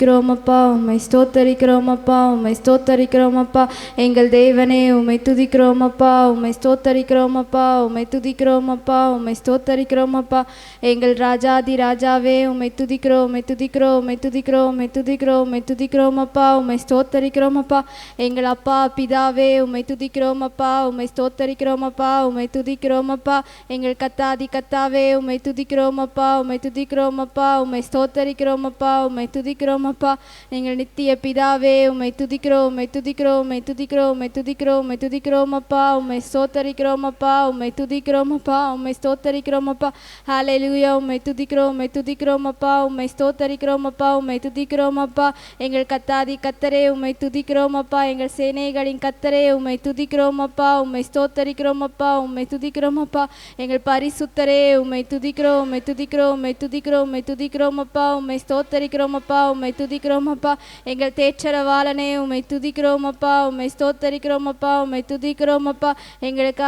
துதிக்கிறோமப்பா, உம்மை ஸ்தோத்தரிக்கிறோமப்பா, உம்மை ஸ்தோத்தரிக்கிறோமப்பா. எங்கள் தேவனே உம்மை துதிக்கிறோமப்பா, உம்மை ஸ்தோத்தரிக்கிறோமப்பா, உம்மை துதிக்கிறோமப்பா, உம்மை ஸ்தோத்தரிக்கிறோமப்பா. எங்கள் ராஜாதி ராஜாவே உம்மை துதிக்கிறோம், உம்மை துதிக்கிறோம், உம்மை துதிக்கிறோம், உம்மை துதிக்கிறோம், உம்மை துதிக்கிறோமப்பா, உம்மை ஸ்தோத்தரிக்கிறோமப்பா. எங்கள் அப்பா பிதாவே உம்மை துதிக்கிறோமப்பா, உம்மை ஸ்தோத்தரிக்கிறோமப்பா, உம்மை துதிக்கிறோமப்பா. எங்கள் கத்தாதி கத்தாவே உம்மை துதிக்கிறோமப்பா, உம்மை துதிக்கிறோமப்பா, உம்மை ஸ்தோத்தரிக்கிறோமப்பா, உம்மை துதிக்கிறோமப்பா. எங்கள் நித்திய பிதாவே உம்மை துதிக்கிறோம், உம்மை துதிக்கிறோம், உம்மை துதிக்கிறோம், உம்மை துதிக்கிறோம், உம்மை துதிக்கிறோமப்பா, உம்மை ஸ்தோத்தரிக்கிறோமப்பா, உம்மை துதிக்கிறோமப்பா, உம்மை ஸ்தோத்தரிக்கிறோமப்பா. ஹல்லேலூயா. உம்மை துதிக்கிறோம், உம்மை துதிக்கிறோமப்பா, உம்மை ஸ்தோத்தரிக்கிறோமப்பா, உம்மை துதிக்கிறோமப்பா. எங்கள் கத்தாதி கத்தரே உம்மை துதிக்கிறோமப்பா, எங்கள் சேனைகளின் கத்தரே உம்மை துதிக்கிறோமப்பா, உம்மை ஸ்தோத்தரிக்கிறோமப்பா, உம்மை துதிக்கிறோமப்பா. எங்கள் பரிசுத்தரே உம்மை துதிக்கிறோம், உம்மை துதிக்கிறோம், உம்மை துதிக்கிறோம், உம்மை துதிக்கிறோமப்பா, உம்மை ஸ்தோத்தரிக்கிறோமப்பா, உம்மை துதிக்கிறோமப்பா. எங்கள் தேற்றரவாளனே உம்மை துதிக்கிறோமப்பா, உம்மை ஸ்தோத்தரிக்கிறோமப்பா, உம்மை துதிக்கிறோமப்பா. எங்களுக்கு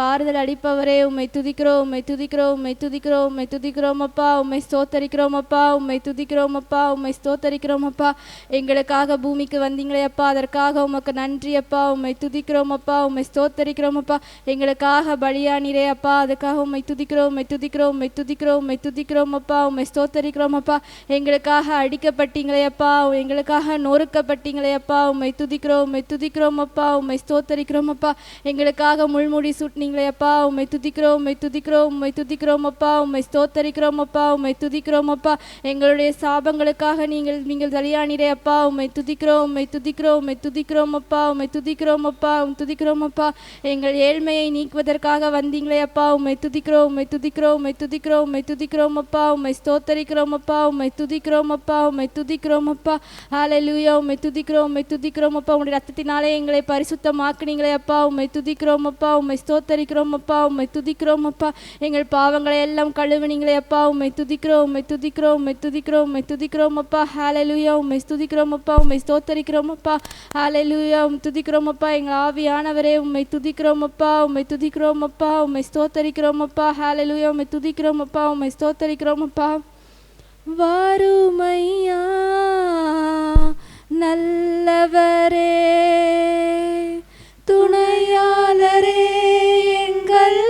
ஆறுதல் அளிப்பவரே உம்மை துதிக்கிறோம், உம்மை துதிக்கிறோம், உம்மை துதிக்கிறோம், உம்மை துதிக்கிறோமப்பா, உம்மை ஸ்தோத்தரிக்கிறோமப்பா, உம்மை துதிக்கிறோமப்பா, உம்மை ஸ்தோத்தரிக்கிறோமப்பா. எங்களுக்காக பூமிக்கு வந்தீங்களே அப்பா, அதற்காக உமக்கு நன்றி அப்பா, உம்மை துதிக்கிறோமப்பா, உம்மை ஸ்தோத்தரிக்கிறோமப்பா. எங்களுக்காக பலியானீரே அப்பா, அதுக்காக உம்மை துதிக்கிறோம், உம்மை துதிக்கிறோம், உம்மை துதிக்கிறோம், உம்மை துதிக்கிறோமப்பா, உம்மை ஸ்தோத்தரிக்கிறோமப்பா. எங்களுக்காக அடிக்கப்பட்டீங்களே அப்பா, எங்களுக்காக நொறுக்கப்பட்டீங்களே அப்பா, உம்மை துதிக்கிறோம், உம்மை துதிக்கிறோமப்பா, உம்மை ஸ்தோத்தரிக்கிறோமப்பா. எங்களுக்காக முள்முடி சூட்டினீங்களே அப்பா, உம்மை துதிக்கிறோம், உம்மை துதிக்கிறோம், உம்மை துதிக்கிறோமப்பா, உம்மை ஸ்தோத்தரிக்கிறோமப்பா, உம்மை துதிக்கிறோமப்பா. எங்களுடைய சாபங்களுக்காக நீங்கள் பலியானீரே அப்பா, உம்மை துதிக்கிறோம், உம்மை துதிக்கிறோம், உம்மை துதிக்கிறோமப்பா, உம்மை துதிக்கிறோமப்பா, துதிக்கிறோமப்பா. எங்கள் ஏழ்மையை நீக்குவதற்காக வந்தீங்களே அப்பா, உம்மை துதிக்கிறோம், உம்மை துதிக்கிறோம், உம்மை துதிக்கிறோம், உம்மை துதிக்கிறோமப்பா, உம்மை ஸ்தோத்தரிக்கிறோமப்பா, உம்மை துதிக்கிறோமப்பா, உம்மை துதிக்கிறோமப்பா. ஹல்லேலூயா. உம்மை துதிக்கிறோம், உம்மை துதிக்கிறோமப்பா. உம்முடைய ரத்தத்தினாலே எங்களை பரிசுத்தமாக்குனீங்களே அப்பா, உம்மை துதிக்கிறோமப்பா, உம்மை ஸ்தோத்தரிக்கிறோமப்பா, உம்மை துதிக்கிறோமப்பா. எங்கள் பாவங்களை எல்லாம் கழுவினீங்களே அப்பா, உம்மை துதிக்கிறோம், உம்மை துதிக்கிறோம், உம்மை துதிக்கிறோம், உம்மை துதிக்கிறோமப்பா. ஹல்லேலூயா. உம்மை துதிக்கிறோமப்பா, உம்மை ஸ்தோத்தரிக்கிறோமப்பா. ஹல்லேலூயா. உம்மை துதிக்கிறோமப்பா. எங்கள் ஆவியானவரே உம்மை துதிக்கிறோமப்பா, உம்மை துதிக்கிறோமப்பா, உம்மை ஸ்தோத்தரிக்கிறோமப்பா. ஹல்லேலூயா. உம்மை துதிக்கிறோமப்பா, உம்மை ஸ்தோத்தரிக்கிறோமப்பா. வாருமையா நல்லவரே, துணையாளரே, எங்கள்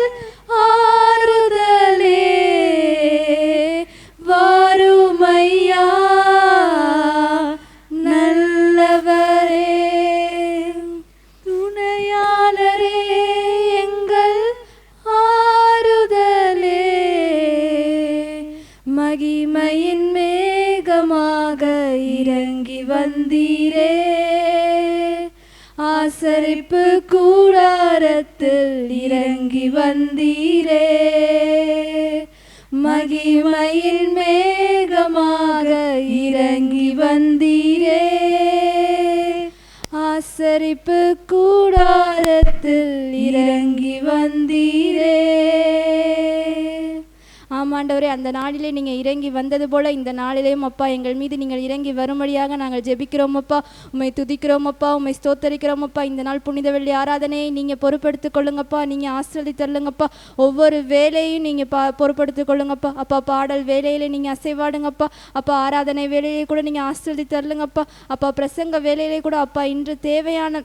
ஆறுதலே. வாருமையா நல்லவரே, துணையாளரே, எங்கள் ஆறுதலே. மகிமையின் மேகமாக இறங்கி வந்தீரே, ஆசரிப்பு கூடாரத்தில் இறங்கி வந்தீரே. மகிமையின் மேகமாக இறங்கி வந்தீரே, ஆசரிப்பு கூடாரத்தில் இறங்கி வந்தீரே. ஆமாண்டவரே, அந்த நாளிலே நீங்கள் இறங்கி வந்தது போல் இந்த நாளிலேயும் அப்பா எங்கள் மீது நீங்கள் இறங்கி வரும்படியாக நாங்கள் ஜெபிக்கிறோமப்பா, உம்மை துதிக்கிறோமப்பா, உம்மை ஸ்தோத்தரிக்கிறோமப்பா. இந்த நாள் புனித வெள்ளி ஆராதனையை நீங்கள் பொறுப்படுத்திக் கொள்ளுங்கப்பா, நீங்கள் ஆசிர்வதித்து தள்ளுங்கப்பா. ஒவ்வொரு வேலையும் நீங்கள் பொறுப்படுத்திக் கொள்ளுங்கப்பா அப்பா. பாடல் வேலையில் நீங்கள் அசைவாடுங்கப்பா அப்பா. ஆராதனை வேலையிலே கூட நீங்கள் ஆசிர்வதித்து தள்ளுங்கப்பா அப்பா. பிரசங்க வேலையிலே கூட அப்பா இன்று தேவையான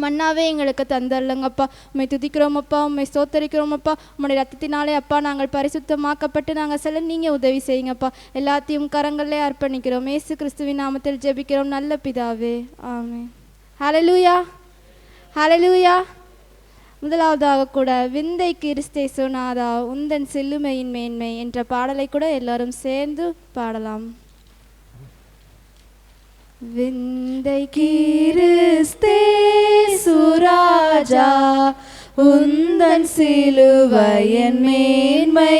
மன்னாவே எங்களுக்கு தந்தரலங்கப்பா. உம்மை துதிக்கிறோமப்பா, உம்மை ஸ்தோத்தரிக்கிறோமப்பா. உம்முடைய ரத்தத்தினாலே அப்பா நாங்கள் பரிசுத்தமாக்கப்பட்டு நாங்கள் செல்ல நீங்கள் உதவி செய்யுங்கப்பா. எல்லாத்தையும் கரங்களே அர்ப்பணிக்கிறோம். இயேசு கிறிஸ்துவின் நாமத்தில் ஜெபிக்கிறோம் நல்ல பிதாவே, ஆமென். ஹல்லேலூயா, ஹல்லேலூயா. முதலாவதாக கூட விந்தை கிறிஸ்தேசு நாதா உந்தன் சிலுமையின் மேன்மை என்ற பாடலை கூட எல்லாரும் சேர்ந்து பாடலாம். விந்தை கிறிஸ்தேசு ராஜா உந்தன் சிலுவையின் மேன்மை,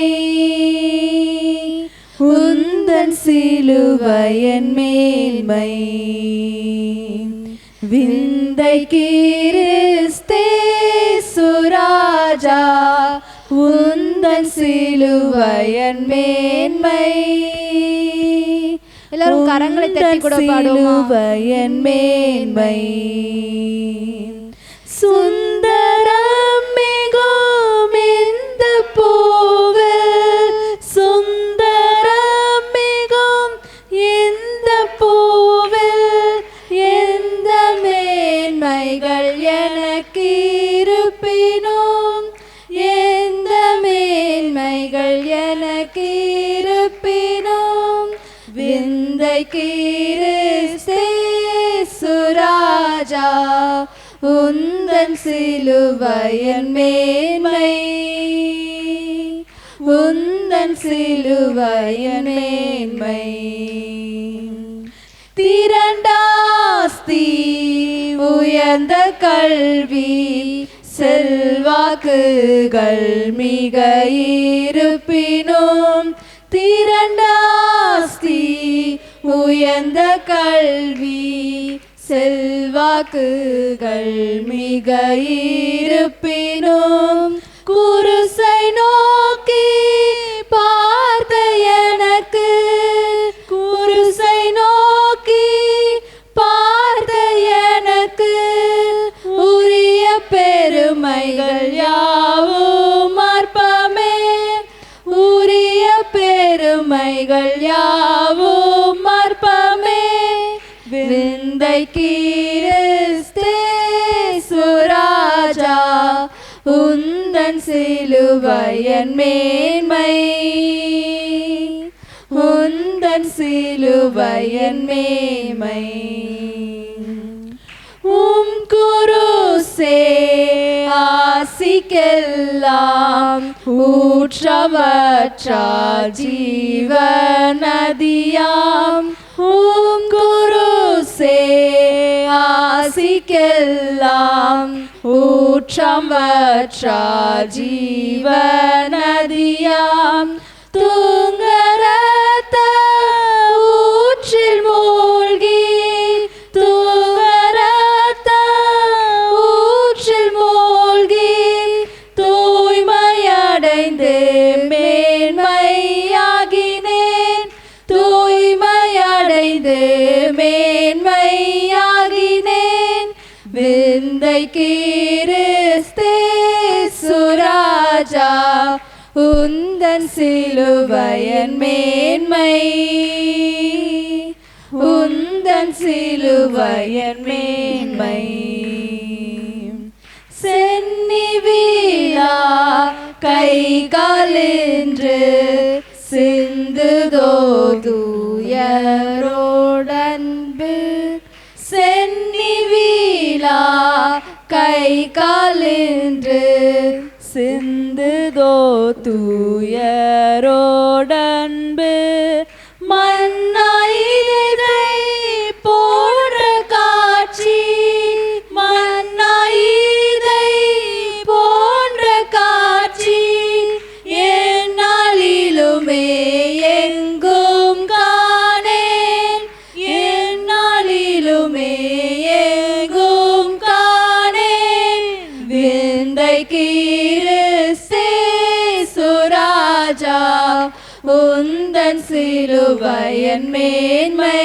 உந்தன் சிலுவையின் மேன்மை. விந்தை கிறிஸ்தேசு ராஜா உந்தன் சிலுவையின் மேன்மை. எல்லாரும் கரங்களை தட்டி கூட பாடுவோம். மேன்மை சுந்தரம் மிகும் இந்த பூவில், சுந்தரம் மிகும் இந்த கிறிஸ்தேசு ராஜா உந்தன் சிலுவையின் மேன்மை உந்தன் சிலுவையின் மேன்மை திரண்டாஸ்தி உயர்ந்த கல்வி செல்வாக்குகள் மிக இருப்பினும் திரண்டாஸ்தி உயர்ந்த கல்வி செல்வாக்குகள் மிக இருப்பினும் குருசை நோக்கி பார்த்த எனக்கு குருசை நோக்கி பார்த்த எனக்கு உரிய பெருமைகள் யாவும் அற்பமே உரிய பெருமைகள் யாவும் அற்பமே விந்தை கிறிஸ்தேசு ராஜா உந்தன் சிலுவையின் மேன்மை உந்தன் சிலுவையின் மேன்மை குருசே ஆசிக்கெல்லாம் ஊற்றவற்றால் ஜீவநதியாம் குருசே ஆசிக்கெல்லாம் ஊற்றவற்றால் ஜீவநதியாம் தூங்கரத்த ஊற்றில் மூழ்கி தூங்கரத்த ஊற்றில் மூழ்கி தூய்மையடைந்து மேன்மையாகினேன் தூய்மையடைந்து மேன்மையாகினேன் விந்தை கிறிஸ்தேசு ராஜா உந்தன் சிலுவையின் மேன்மை உந்தன் சிலுவையின் மேன்மை சென்னி வீழா கை காலின்று சிந்துதோ தூயரோடன்பு சென்னி வீழா கை காலின்று சிந்துதோ தூயரோடன்பு மன்னாயிதை போன்ற காட்சி மன்னாயிதை போன்ற காட்சி எந்நாளிலுமே எங்கும் காணேன் எந்நாளிலுமே எங்கும் காணேன் விந்தை கிறிஸ்தேசு ராஜா உந்தன் சிலுவையின் மேன்மை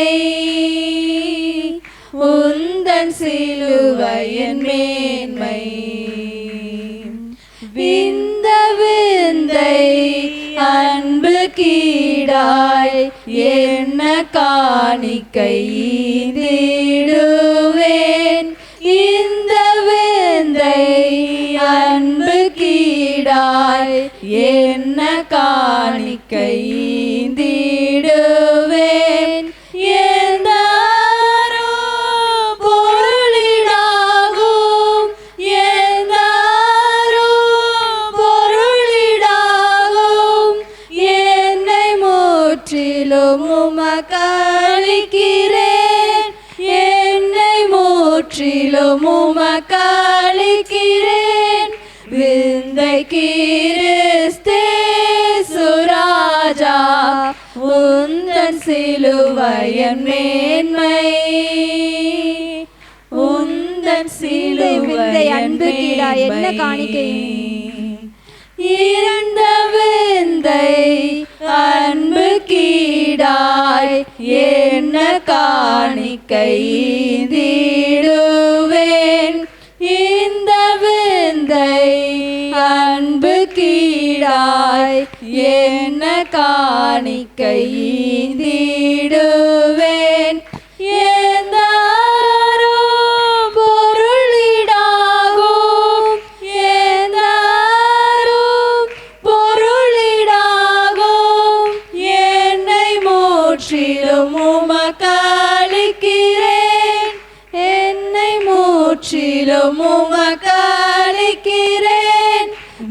உந்தன் சிலுவையின் மேன்மை விந்த விந்தை அன்பு கீடாய் என்ன காணிக்கை ஈந்திடுவேன் இந்த விந்தை அன்பு கீடாய் என்ன காணிக்கை ஈந்திடுவேன் எந்த பொருளிடாகும் எந்த பொருளிடாகும் என்னை முற்றிலும் உமக்களிக்கிறேன் என்னை முற்றிலும் உமக்களிக்கிறேன் விந்தை கிறிஸ்தேசு ராஜா உந்தன் சிலுவையின் மேன்மை உந்தன் சிலுவையின் அன்பு கீடா என்ன காணிக்கை இருந்த விந்தை அன்பு கீடாய் என்ன காணிக்கை ஈந்திடுவேன் இந்த விந்தை அன்பு கீடாய் என்ன காணிக்கை ஈந்திடுவேன் எந்த பொருளிடாகும் எந்த பொருளிடாகும் என்னை முற்றிலும் உமக்களிக்கிறேன், என்னை முற்றிலும் உமக்களிக்கிறேன்.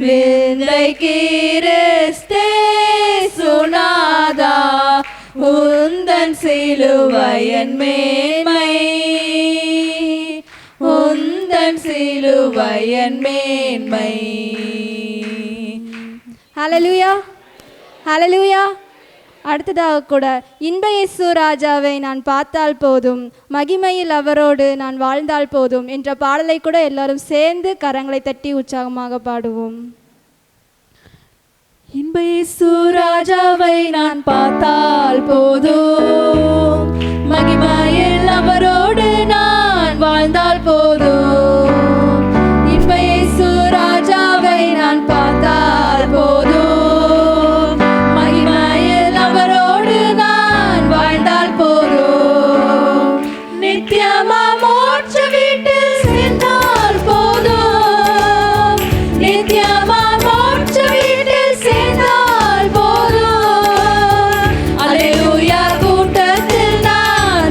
விந்தை கிறிஸ்தே சுனாதா, உந்தன் சிலுவையன் மேன்மை, உந்தன் சிலுவையன் மேன்மை. ஹல்லேலூயா, ஹல்லேலூயா. அடுத்ததாக கூட இன்ப இயேசு ராஜாவை நான் பார்த்தால் போதும், மகிமையில் அவரோடு நான் வாழ்ந்தால் போதும் என்ற பாடலை கூட எல்லாரும் சேர்ந்து கரங்களை தட்டி உற்சாகமாக பாடுவோம். இன்ப இயேசு ராஜாவை நான் பார்த்தால் போதும், மகிமையில் அவரோடு நான் வாழ்ந்தால் போதும். இன்ப இயேசு ராஜாவை நான் பார்த்தால் போதும், மகிமையில் அவரோடு நான் வாழ்ந்தால் போதும். நித்தியமா மோட்ச வீட்டில் சேர்ந்தால் போதும், நித்தியமா மோட்ச வீட்டில் சேர்ந்தால் போதும். அல்லேலூயா கூட்டத்தில் நான்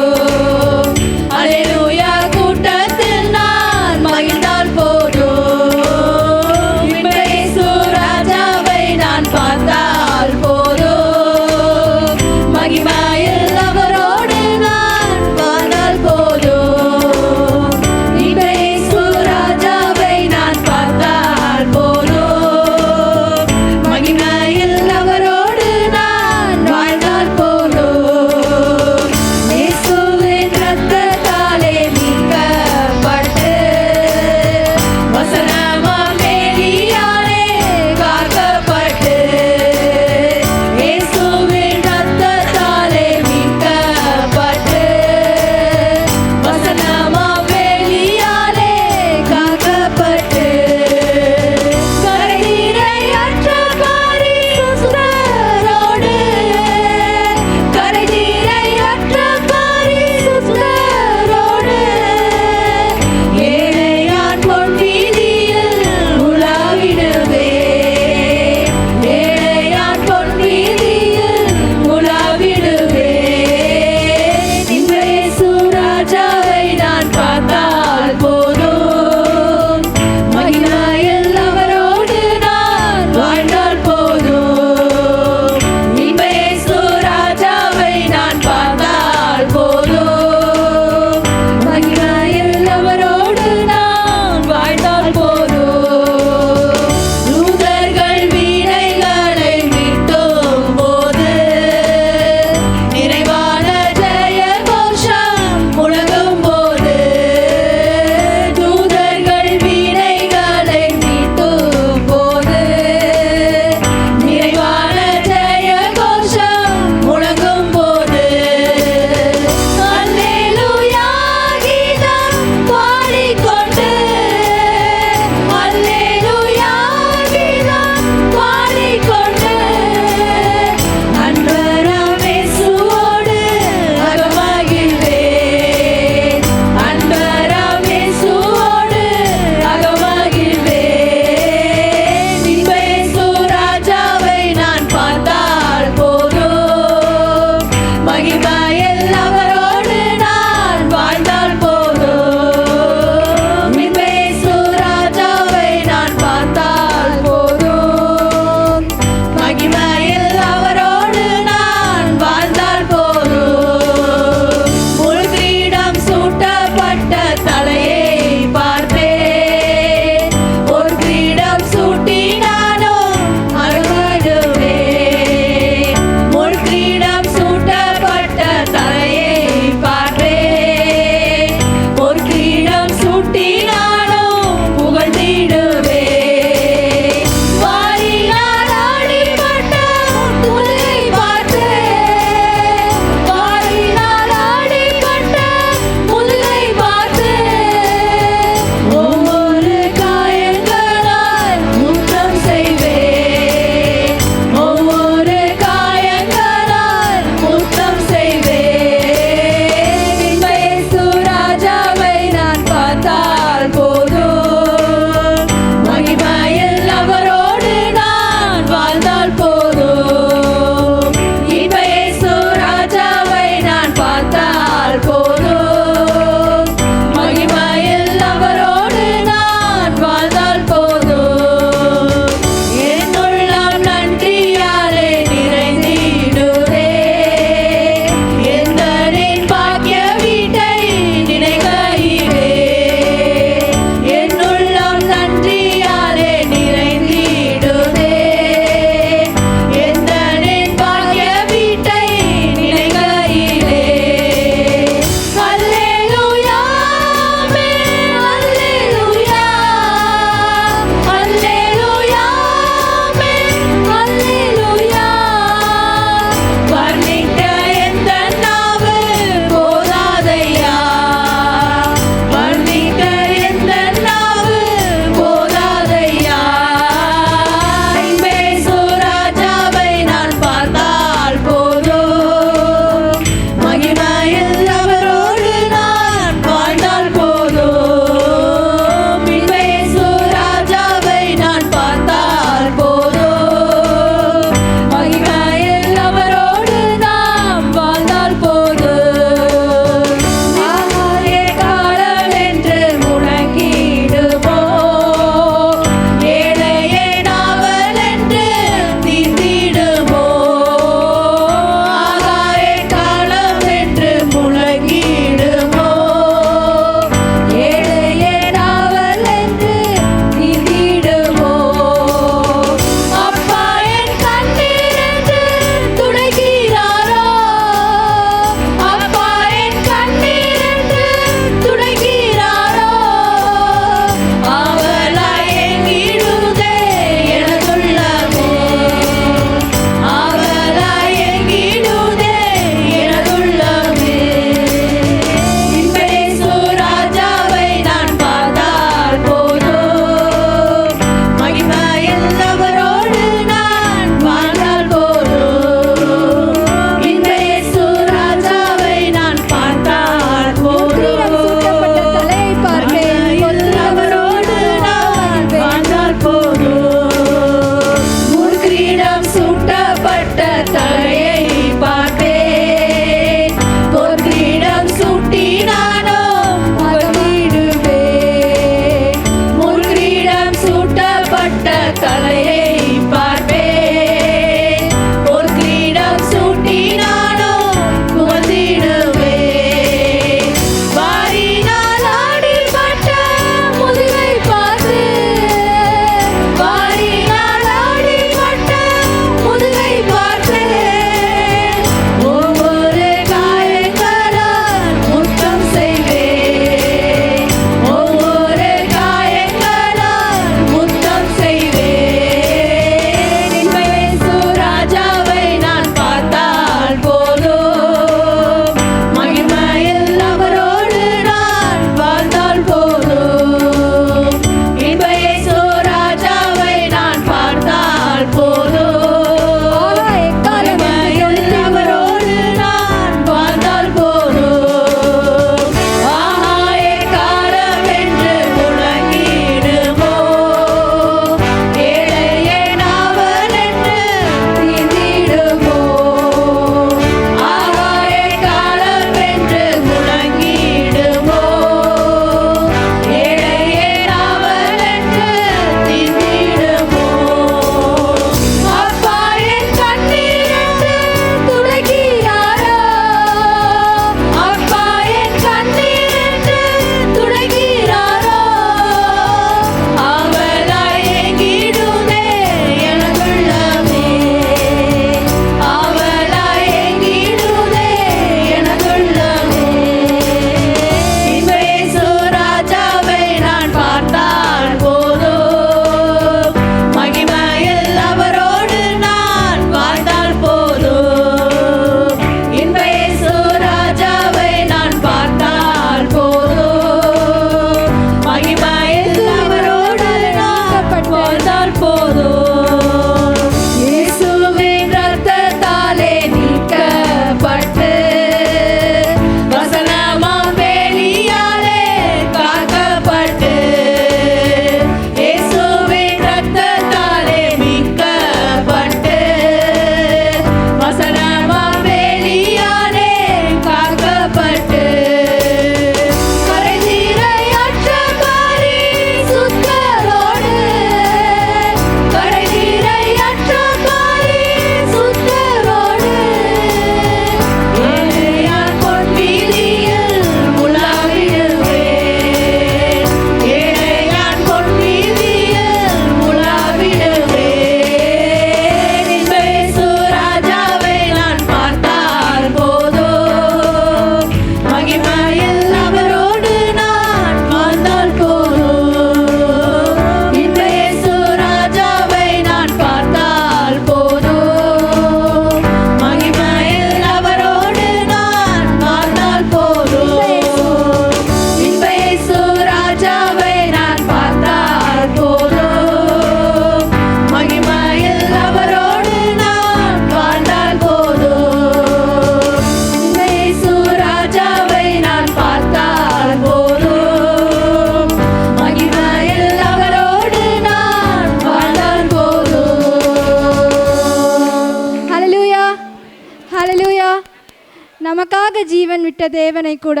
நமக்காக ஜீவன் விட்ட தேவனை கூட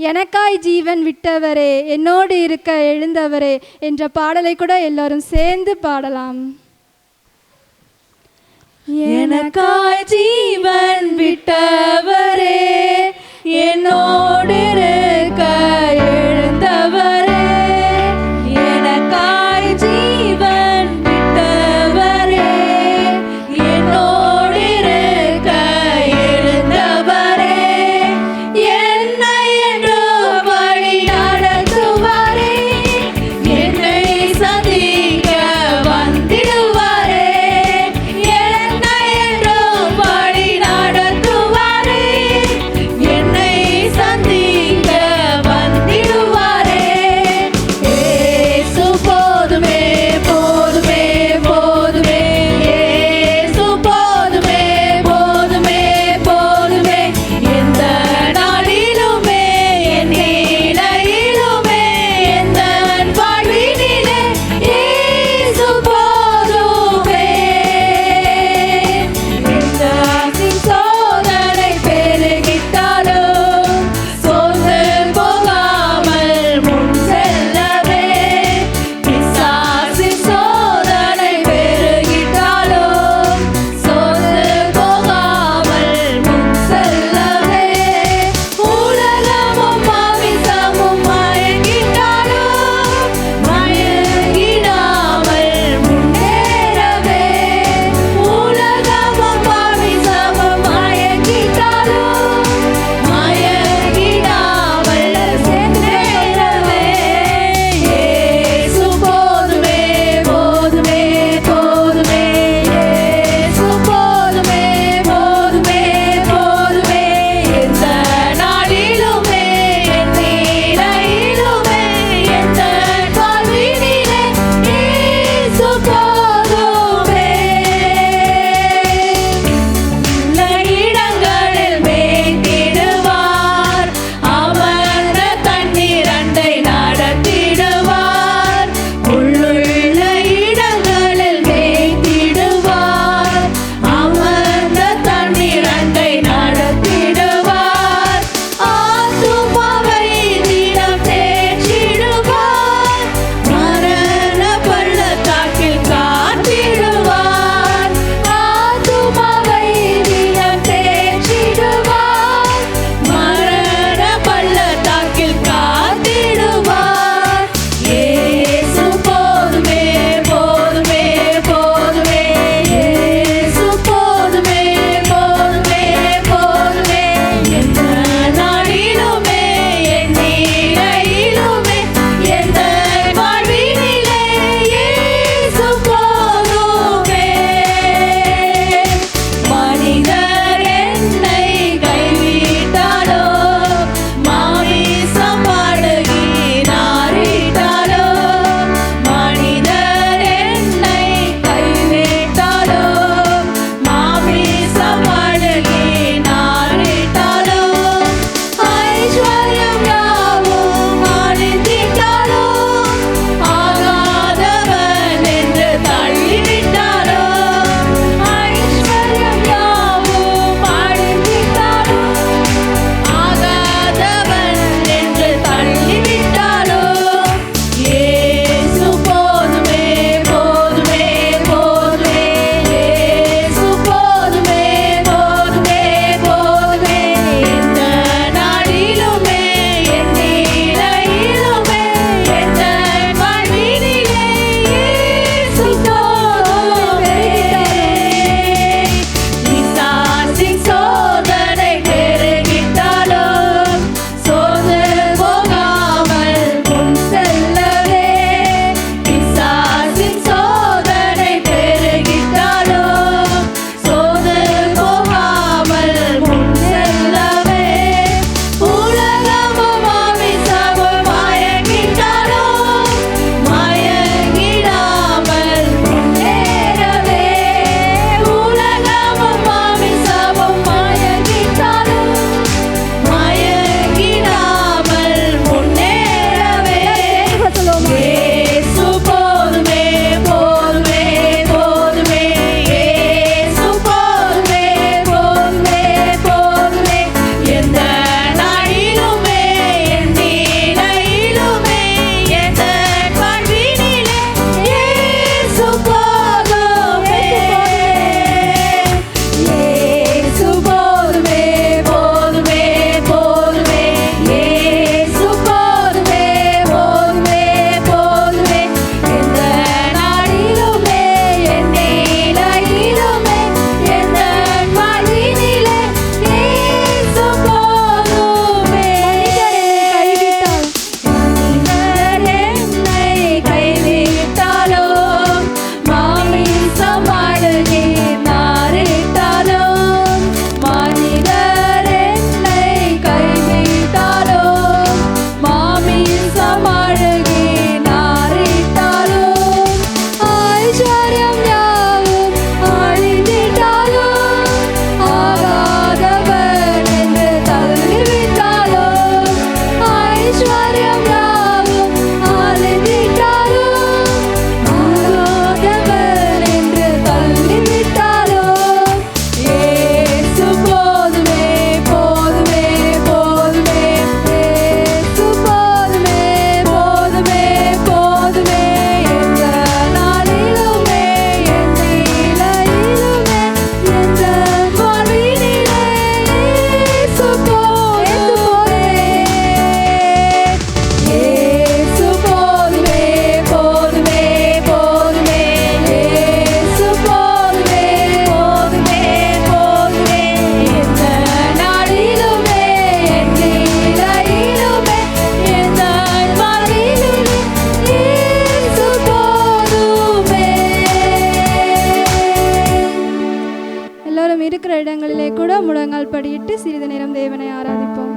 எனக்காய் ஜீவன் விட்டவரே, என்னோடு இருக்க எழுந்தவரே என்ற பாடலை கூட எல்லாரும் சேர்ந்து பாடலாம். எனக்காய் ஜீவன் விட்டவரே, என்னோடு இருக்க எழுந்தவரே, எனக்காய் ஜீவன் விட்டவரே, என்னோடு இருக்க எழுந்தவரே, என்னை என்று வழி நடத்துவாரே, என்னை சந்திக்க வந்திடுவாரே, என்னை என்று வழி நடத்துவாரே, எல்லோரும் இருக்கிற இடங்களிலே கூட முழங்கால் படியிட்டு சிறிது நேரம் தேவனை ஆராதிப்போம்.